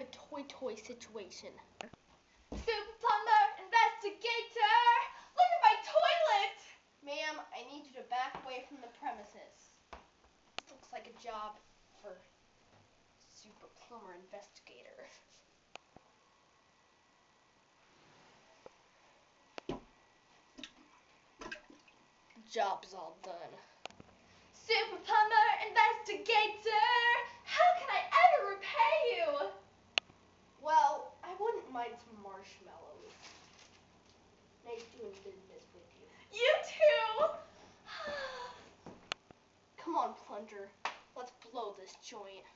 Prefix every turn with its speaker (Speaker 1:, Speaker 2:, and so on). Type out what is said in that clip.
Speaker 1: a toy situation.
Speaker 2: Super Plumber Investigator! Look at my toilet!
Speaker 1: Ma'am, I need you to back away from the premises. This looks like a job for Super Plumber Investigator. Job's all done.
Speaker 2: Super Plumber Investigator! How can I ever repay you?
Speaker 1: Well, I wouldn't mind some marshmallows. Nice doing business with you.
Speaker 2: You too!
Speaker 1: Come on, Plunger. Let's blow this joint.